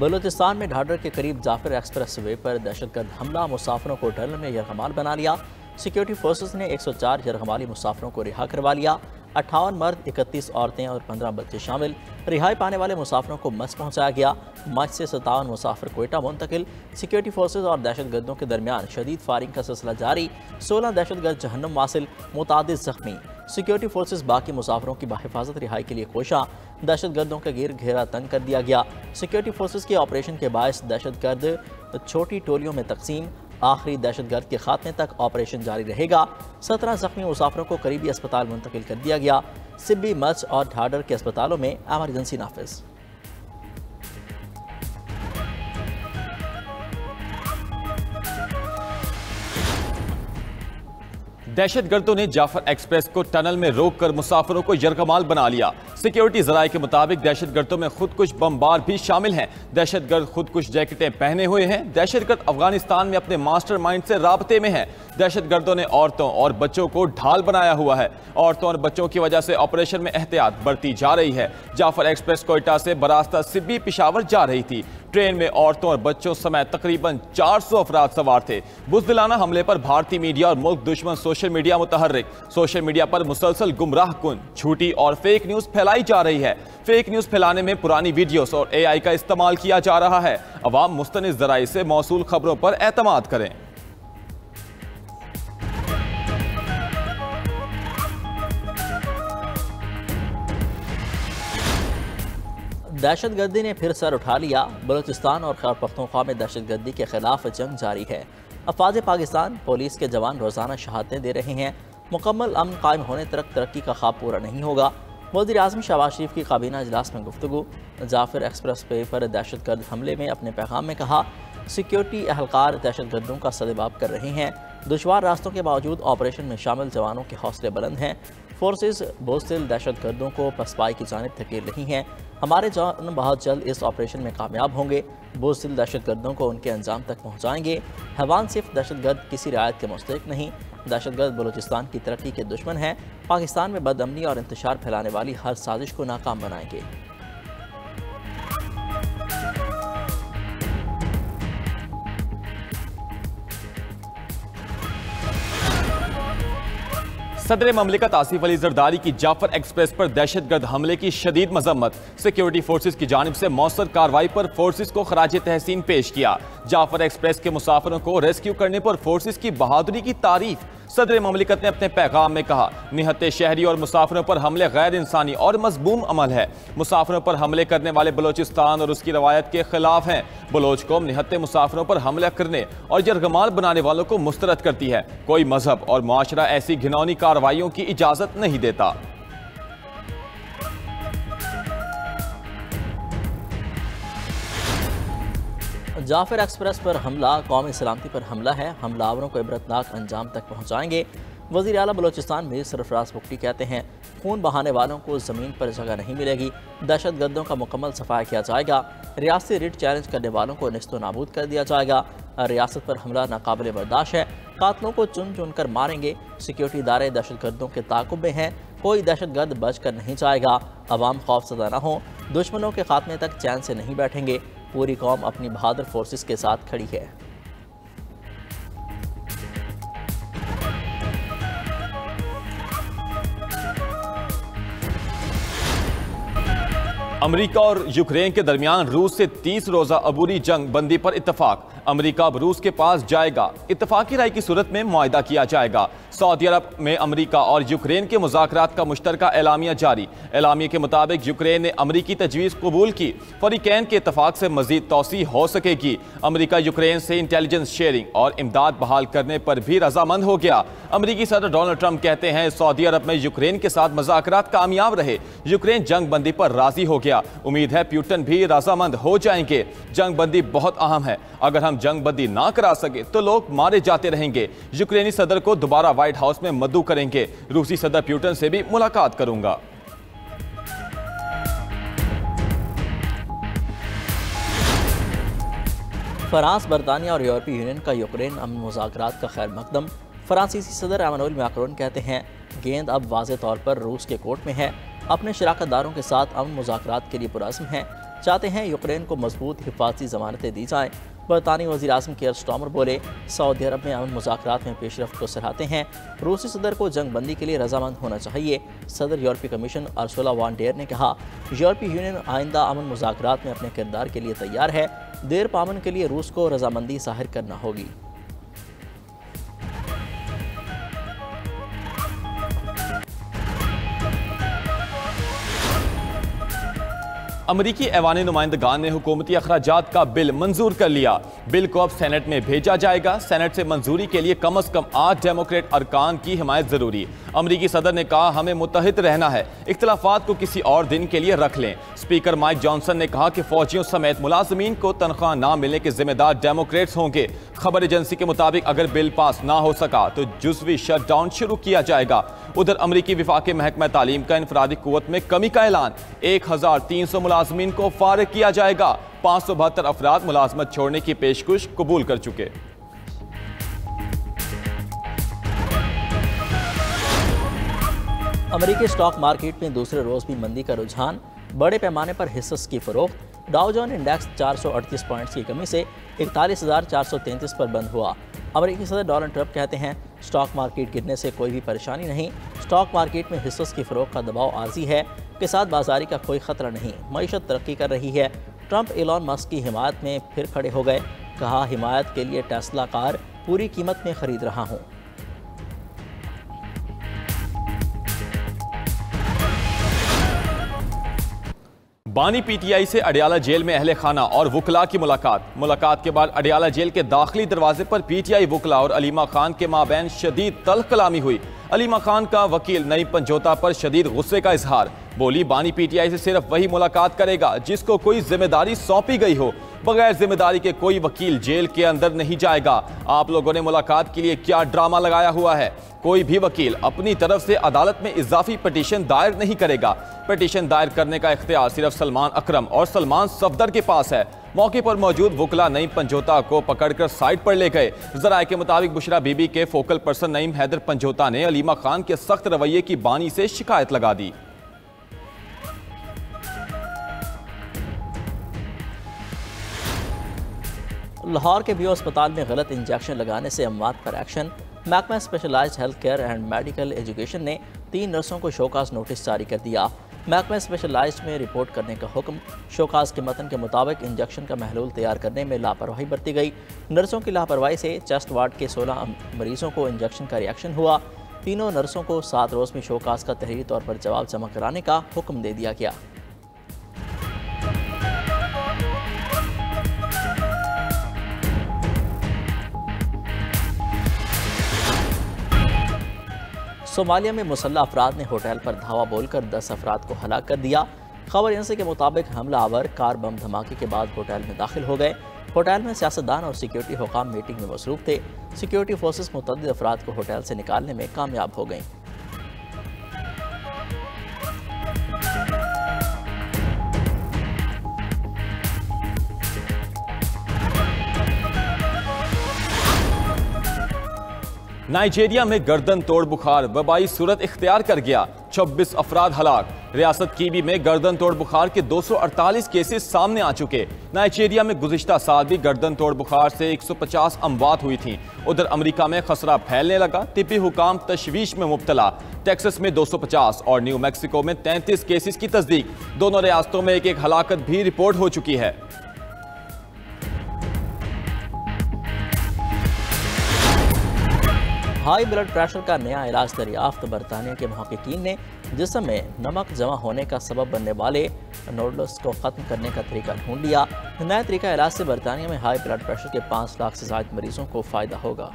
बलूचिस्तान में ढाडर के करीब जाफर एक्सप्रेस वे पर दहशतगर्द हमला, मुसाफिरों को टनल में यरगमाल बना लिया। सिक्योरिटी फोर्सेस ने 104 यरगमाली मुसाफिरों को रिहा करवा लिया। 58 मर्द, 31 औरतें और 15 बच्चे शामिल। रिहाई पाने वाले मुसाफिरों को मच पहुंचाया गया। मच से 57 मुसाफिर कोयटा मुंतकिल। सिक्योरिटी फोर्सेज और दहशतगर्दों के दरमियान शदीद फायरिंग का सिलसिला जारी। 16 दहशतगर्द जहन्नुम वासिल, मुतादिद जख्मी। सिक्योरिटी फोर्सेज बाकी मुसाफिरों की बाहिफाजत रिहाई के लिए कोशा। दहशतगर्दों का घेरा तंग कर दिया गया। सिक्योरिटी फोर्सेज के ऑपरेशन के बायस दहशतगर्द छोटी टोलियों में तकसीम। आखिरी दहशतगर्द के खात्मे तक ऑपरेशन जारी रहेगा। 17 जख्मी मुसाफिरों को करीबी अस्पताल मुंतकिल कर दिया गया। सिब्बी, मच और ढाडर के अस्पतालों में एमरजेंसी नाफिज। दहशतगर्दों ने जाफर एक्सप्रेस को टनल में रोककर मुसाफिरों को यरगमाल बना लिया। सिक्योरिटी जराये के मुताबिक दहशतगर्दों में खुदकुश बमबार भी शामिल हैं। दहशतगर्द खुदकुश जैकेटें पहने हुए हैं। दहशतगर्द अफगानिस्तान में अपने मास्टरमाइंड से राब्ते में हैं। दहशतगर्दों ने औरतों और बच्चों को ढाल बनाया हुआ है। औरतों और बच्चों की वजह से ऑपरेशन में एहतियात बरती जा रही है। जाफर एक्सप्रेस कोयटा से बरास्ता सिब्बी पिशावर जा रही थी। ट्रेन में औरतों और बच्चों समेत तकरीबन 400 अफराद सवार थे। बुज़दिलाना हमले पर भारतीय मीडिया और मुल्क दुश्मन सोशल मीडिया मुतहर्रिक। सोशल मीडिया पर मुसलसल गुमराह कुन, झूठी और फेक न्यूज़ फैलाई जा रही है। फेक न्यूज़ फैलाने में पुरानी वीडियोस और AI का इस्तेमाल किया जा रहा है। अवाम मुस्तनिद ज़राए से मौसूल खबरों पर एतमाद करें। दहशतगर्दी ने फिर सर उठा लिया। बलूचिस्तान और खैबर पख्तूनख्वा में दहशतगर्दी के खिलाफ जंग जारी है। अफवाज पाकिस्तान, पुलिस के जवान रोज़ाना शहादतें दे रहे हैं। मुकम्मल अमन कायम होने तक तरक्की का ख्वाब पूरा नहीं होगा। वज़ीर आज़म शहबाज शरीफ की काबीना इजलास में गुफ्तगू। जाफर एक्सप्रेस वे पर दहशतगर्द हमले में अपने पैगाम में कहा, सिक्योरिटी अहलकार दहशतगर्दों का सदेबाब कर रहे हैं। दुश्वार रास्तों के बावजूद ऑपरेशन में शामिल जवानों के हौसले बुलंद हैं। फोर्सेस बोस्तिल दहशतगर्दों को पसपाई की जानिब धकेल रही हैं। हमारे जवान बहुत जल्द इस ऑपरेशन में कामयाब होंगे। बोस्तिल दहशतगर्दों को उनके अंजाम तक पहुँचाएंगे। हैवान सिर्फ दहशतगर्द किसी रियायत के मुस्तहिक नहीं। दहशतगर्द बलूचिस्तान की तरक्की के दुश्मन हैं। पाकिस्तान में बदअमनी और इंतशार फैलाने वाली हर साजिश को नाकाम बनाएंगे। सदर ममलिकत आसिफ अली जरदारी की जाफर एक्सप्रेस पर दहशतगर्द हमले की शदीद मजम्मत। सिक्योरिटी फोर्सेज की जानिब से मौसर कार्रवाई पर फोर्सेज को खराज तहसीन पेश किया। जाफर एक्सप्रेस के मुसाफिरों को रेस्क्यू करने पर फोर्सेज की बहादुरी की तारीफ। सदर ममलिकत ने अपने पैगाम में कहा, निहत्ते शहरी और मुसाफिरों पर हमले गैर इंसानी और मजबूम अमल है। मुसाफिरों पर हमले करने वाले बलोचिस्तान और उसकी रवायत के खिलाफ हैं। बलोच कौम निहत्ते मुसाफिरों पर हमला करने और यरगमाल बनाने वालों को मुस्तरद करती है। कोई मजहब और मुआशरा ऐसी घिनौनी कार्रवाइयों की इजाजत नहीं देता। जाफर एक्सप्रेस पर हमला कौमी सलामती पर हमला है। हमलावरों को इबरतनाक अंजाम तक पहुँचाएंगे। वज़ीर आला बलूचिस्तान मीर सरफराज बुगटी कहते हैं, खून बहाने वालों को ज़मीन पर जगह नहीं मिलेगी। दहशतगर्दों का मुकम्मल सफाया किया जाएगा। रियासती रिट चैलेंज करने वालों को निस्तो नाबूद कर दिया जाएगा। रियासत पर हमला नाकाबिले बर्दाश्त है। कातलों को चुन चुन कर मारेंगे। सिक्योरिटी इदारे दहशतगर्दों के ताक़ुब में हैं। कोई दहशतगर्द बच कर नहीं जाएगा। अवाम खौफज़दा न हो। दुश्मनों के खात्मे तक चैन से नहीं बैठेंगे। पूरी कौम अपनी बहादुर फोर्सेस के साथ खड़ी है। अमेरिका और यूक्रेन के दरमियान रूस से 30 रोजा अबूरी जंग बंदी पर इत्तफाक। अमेरिका अब रूस के पास जाएगा। इत्तफाकी राय की सूरत में मुआहिदा किया जाएगा। सऊदी अरब में अमेरिका और यूक्रेन के मुज़ाकरात का मुश्तरका एलामिया जारी। एलामिया के मुताबिक यूक्रेन ने अमेरिकी तजवीज़ कबूल की। फरीकैन के इत्तफाक से मजीद तौसी हो सकेगी। अमेरिका यूक्रेन से इंटेलिजेंस शेयरिंग और इमदाद बहाल करने पर भी रजामंद हो गया। अमेरिकी सदर डोनाल्ड ट्रंप कहते हैं, सऊदी अरब में यूक्रेन के साथ मुज़ाकरात कामयाब रहे। यूक्रेन जंग बंदी पर राजी हो गया। उम्मीद है प्यूटन भी रजामंद हो जाएंगे। जंग बंदी बहुत अहम है। अगर हम जंग बंदी ना करा सके तो लोग मारे जाते रहेंगे। यूक्रेनी सदर को दोबारा व्हाइट हाउस में मद्दू करेंगे। रूसी सदर प्यूटन से भी मुलाकात करूंगा। फ्रांस, बरतानिया और यूरोपीय यूनियन का यूक्रेन अमन मुज़ाकरात का खैर मकदम। फ्रांसीसी सदर एमानुएल मैक्रोन कहते हैं, गेंद अब वाज़े तौर पर रूस के कोर्ट में है। अपने शराकतदारों के साथ अमन मुज़ाकरात के लिए पुरअज़्म है। चाहते हैं यूक्रेन को मजबूत हिफाजती जमानतें दी जाएं। बरतानी वज़ीर आज़म केयर स्टार्मर बोले, सऊदी अरब में अमन मुज़ाकरात में पेशरफ्त को सराहते हैं। रूसी सदर को जंग बंदी के लिए रजामंद होना चाहिए। सदर यूरोपीय कमीशन अर्सुला वॉन डेर ने कहा, यूरोपीय यूनियन आइंदा अमन मुज़ाकरात में अपने किरदार के लिए तैयार है। देर पामन के लिए रूस को रजामंदी ज़ाहिर करना होगी। अमरीकी ऐवानी नुमाइंदगान ने हुकूमती अखराजात का बिल मंजूर कर लिया। बिल को अब सेनेट में भेजा जाएगा। सेनेट से मंजूरी के लिए कम से कम 8 डेमोक्रेट अरकान की हिमायत जरूरी। अमरीकी सदर ने कहा, हमें मुत्तहिद रहना है, इख्तिलाफात को किसी और दिन के लिए रख लें। स्पीकर माइक जॉनसन ने कहा कि फौजियों समेत मुलाजमीन को तनख्वाह ना मिलने के जिम्मेदार डेमोक्रेट्स होंगे। खबर एजेंसी के मुताबिक अगर बिल पास ना हो सका तो जुज़वी शटडाउन शुरू किया जाएगा। उधर अमरीकी विफाकी महकमा तालीम का इनफरादी कुव्वत में कमी का ऐलान। 1300 मुलाजमीन को फारिग किया जाएगा। 572 अफराद मुलाजमत छोड़ने की पेशकश कबूल कर चुके। अमरीकी स्टॉक मार्केट में दूसरे रोज भी मंदी का रुझान। बड़े पैमाने पर हिस्सों की फरोख्त। डाउ जोन इंडेक्स 438 पॉइंट्स की कमी से 41,433 पर बंद हुआ। अमरीकी सदर डोनाल्ड ट्रंप कहते हैं, स्टॉक मार्केट गिरने से कोई भी परेशानी नहीं। स्टॉक मार्केट में हिस्सों की फरोख्त का दबाव आर्जी है, के साथ बाजारी का कोई खतरा नहीं। मईशत तरक्की कर रही है। ट्रंप एलॉन मस्क की हिमायत में फिर खड़े हो गए। कहा, हिमायत के लिए टेस्ला कार पूरी कीमत में खरीद रहा हूँ। बानी पीटीआई से अडियाला जेल में अहले खाना और वुकला की मुलाकात के बाद अडियाला जेल के दाखिली दरवाजे पर पीटीआई वुकला और अलीमा खान के माबैन शदीद तल्ख कलामी हुई। अलीमा खान का वकील नईम पंजोता पर शदीद गुस्से का इजहार। बोली, बानी पीटीआई से सिर्फ वही मुलाकात करेगा जिसको कोई जिम्मेदारी सौंपी गई हो। बगैर जिम्मेदारी के कोई वकील जेल के अंदर नहीं जाएगा। आप लोगों ने मुलाकात के लिए क्या ड्रामा लगाया हुआ है? कोई भी वकील अपनी तरफ से अदालत में इजाफी पटिशन दायर नहीं करेगा। पटिशन दायर करने का इख्तियार सिर्फ सलमान अकरम और सलमान सफदर के पास है। मौके पर मौजूद वुकला नईम पंजोता को पकड़कर साइड पर ले गए। जराये के मुताबिक बुशरा बीबी के फोकल पर्सन नईम हैदर पंजोता ने अलीमा खान के सख्त रवैये की बानी से शिकायत लगा दी। लाहौर के बियो अस्पताल में गलत इंजेक्शन लगाने से अमवात पर एक्शन। महकमा specialized health care and medical education ने 3 नर्सों को शोकास नोटिस जारी कर दिया। महकमा स्पेशलाइज्ड में रिपोर्ट करने का हुक्म। शोकास के मतन के मुताबिक इंजेक्शन का महलूल तैयार करने में लापरवाही बरती गई। नर्सों की लापरवाही से चेस्ट वार्ड के 16 मरीजों को इंजेक्शन का रिएक्शन हुआ। तीनों नर्सों को 7 रोज़ में शोकास का तहरीरी तौर पर जवाब जमा कराने का हुक्म दे दिया गया। सोमालिया में मुसल्लह अफराद ने होटल पर धावा बोलकर 10 अफराद को हलाक कर दिया। खबर एजेंसी के मुताबिक हमलावर कार बम धमाके के बाद होटल में दाखिल हो गए। होटल में सियासतदान और सिक्योरिटी हुकाम मीटिंग में मसरूफ थे। सिक्योरिटी फोर्सेस मुतअद्दिद अफराद को होटल से निकालने में कामयाब हो गईं। नाइजीरिया में गर्दन तोड़ बुखार वबाई सूरत इख्तियार कर गया। 26 अफराद हलाक। रियासत कीबी में गर्दन तोड़ बुखार के 248 केसेस सामने आ चुके। नाइजीरिया में गुज़िश्ता साल भी गर्दन तोड़ बुखार से 150 अमवात हुई थी। उधर अमेरिका में खसरा फैलने लगा। तिब्बी हुकाम तशवीश में मुब्तला। टेक्सास में 250 और न्यू मैक्सिको में 33 केसेस की तस्दीक। दोनों रियासतों में एक हलाकत भी रिपोर्ट हो चुकी है। हाई ब्लड प्रेशर का नया इलाज दरियाफ्त। बरतानिया के मुहक्किकीन ने जिस्म में नमक जमा होने का सबब बनने वाले नोडल्स को ख़त्म करने का तरीका ढूंढ लिया। नया तरीका इलाज से बरतानिया में हाई ब्लड प्रेशर के 5 लाख से ज़ायद मरीजों को फ़ायदा होगा।